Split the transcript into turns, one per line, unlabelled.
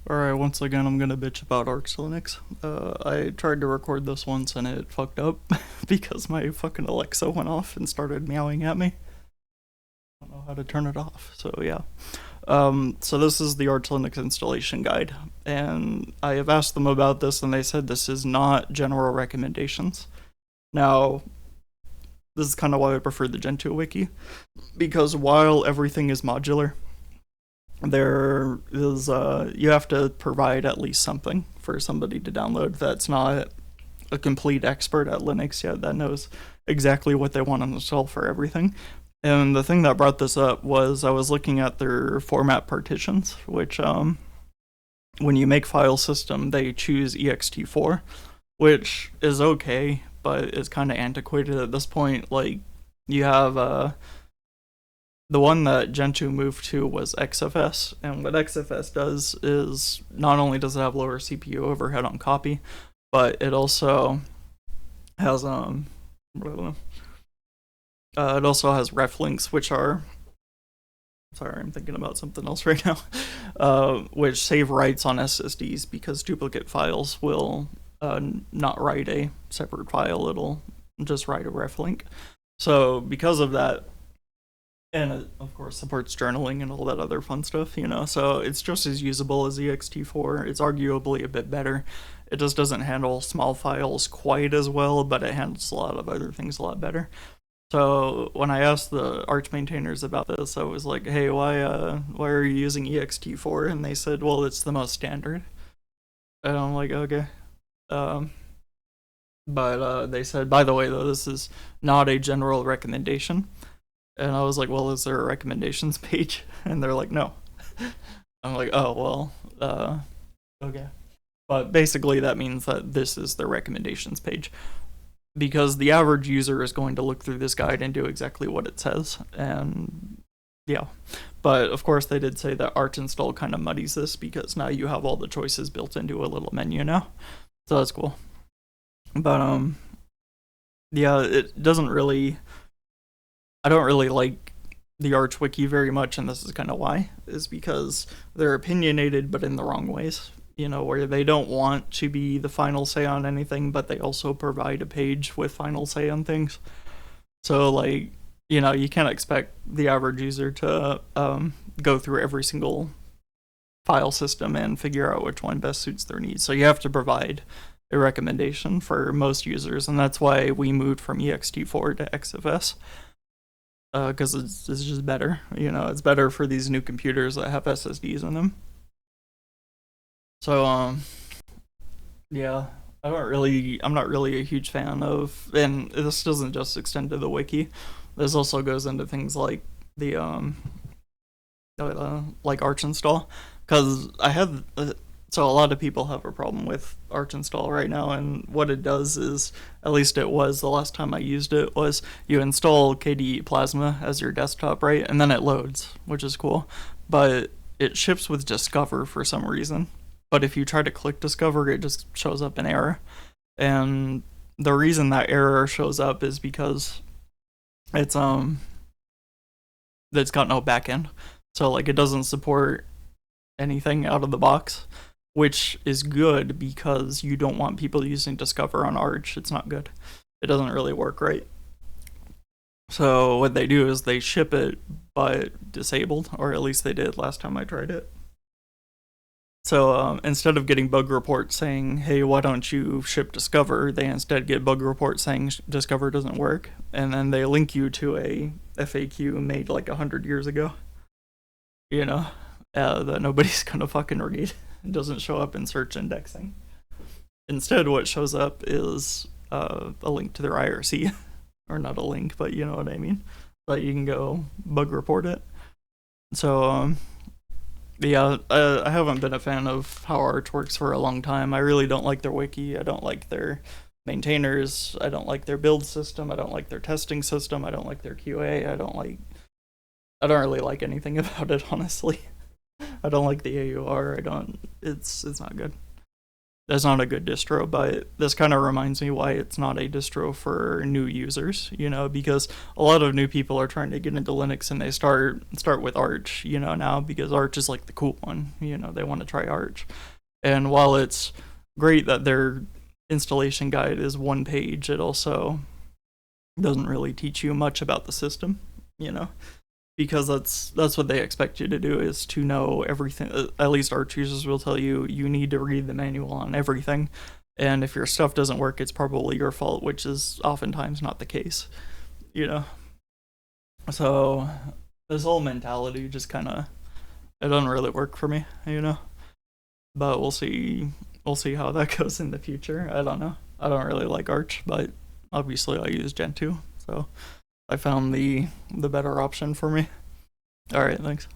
Alright, once again, I'm gonna bitch about Arch Linux. I tried to record this once and it fucked up because my fucking Alexa went off and started meowing at me. I don't know how to turn it off, so yeah. So this is the Arch Linux installation guide, and I have asked them about this and they said this is not general recommendations. Now, this is kind of why I prefer the Gentoo wiki, because while everything is modular, there is you have to provide at least something for somebody to download that's not a complete expert at Linux yet that knows exactly what they want to install for everything. And the thing that brought this up was I was looking at their format partitions, which when you make file system they choose ext4, which is okay, but it's kind of antiquated at this point. Like, you have the one that Gentoo moved to was XFS, and what XFS does is not only does it have lower CPU overhead on copy, but it also has it also has ref links, which are, sorry, I'm thinking about something else right now, which save writes on SSDs because duplicate files will not write a separate file, it'll just write a ref link. So because of that, and it of course supports journaling and all that other fun stuff, so it's just as usable as ext4. It's arguably a bit better. It just doesn't handle small files quite as well, but it handles a lot of other things a lot better. So when I asked the Arch maintainers about this, I was like, hey, why are you using ext4? And they said, well, it's the most standard. And I'm like, okay. But they said, by the way, though, this is not a general recommendation. And I was like, well, is there a recommendations page? And they're like, no. I'm like, oh, well, okay. But basically that means that this is the recommendations page, because the average user is going to look through this guide and do exactly what it says. And yeah, but of course they did say that Arch install kind of muddies this, because now you have all the choices built into a little menu now. So that's cool. But yeah, it doesn't really, I don't really like the Arch wiki very much, and this is kind of why, is because they're opinionated but in the wrong ways. Where they don't want to be the final say on anything, but they also provide a page with final say on things. So, like, you can't expect the average user to go through every single file system and figure out which one best suits their needs. So you have to provide a recommendation for most users, and that's why we moved from ext4 to XFS. Because it's just better. It's better for these new computers that have SSDs in them. So, yeah, I'm not really a huge fan of, and this doesn't just extend to the wiki. This also goes into things like the, like Arch install, because so a lot of people have a problem with Arch install right now, and what it does is, at least it was the last time I used it, was you install KDE Plasma as your desktop, right, and then it loads, which is cool, but it ships with Discover for some reason. But if you try to click Discover, it just shows up an error. And the reason that error shows up is because it's got no backend. So like it doesn't support anything out of the box, which is good because you don't want people using Discover on Arch. It's not good. It doesn't really work right. So what they do is they ship it but disabled, or at least they did last time I tried it. So instead of getting bug reports saying, hey, why don't you ship Discover, they instead get bug reports saying Discover doesn't work, and then they link you to a FAQ made like 100 years ago, that nobody's gonna fucking read. It doesn't show up in search indexing. Instead, what shows up is a link to their IRC, or not a link, but you know what I mean, but you can go bug report it. So yeah, I haven't been a fan of how Arch works for a long time. I really don't like their wiki. I don't like their maintainers. I don't like their build system. I don't like their testing system. I don't like their QA. I don't really like anything about it, honestly. I don't like the AUR. It's not good. that's not a good distro, but this kind of reminds me why it's not a distro for new users, because a lot of new people are trying to get into Linux and they start with Arch, now because Arch is like the cool one, they want to try Arch. And while it's great that their installation guide is one page, it also doesn't really teach you much about the system, because that's what they expect you to do, is to know everything. At least Arch users will tell you need to read the manual on everything, and if your stuff doesn't work, it's probably your fault, which is oftentimes not the case, you know. So this whole mentality just kind of, it doesn't really work for me, But we'll see. We'll see how that goes in the future. I don't know. I don't really like Arch, but obviously I use Gentoo, so I found the better option for me. All right, thanks.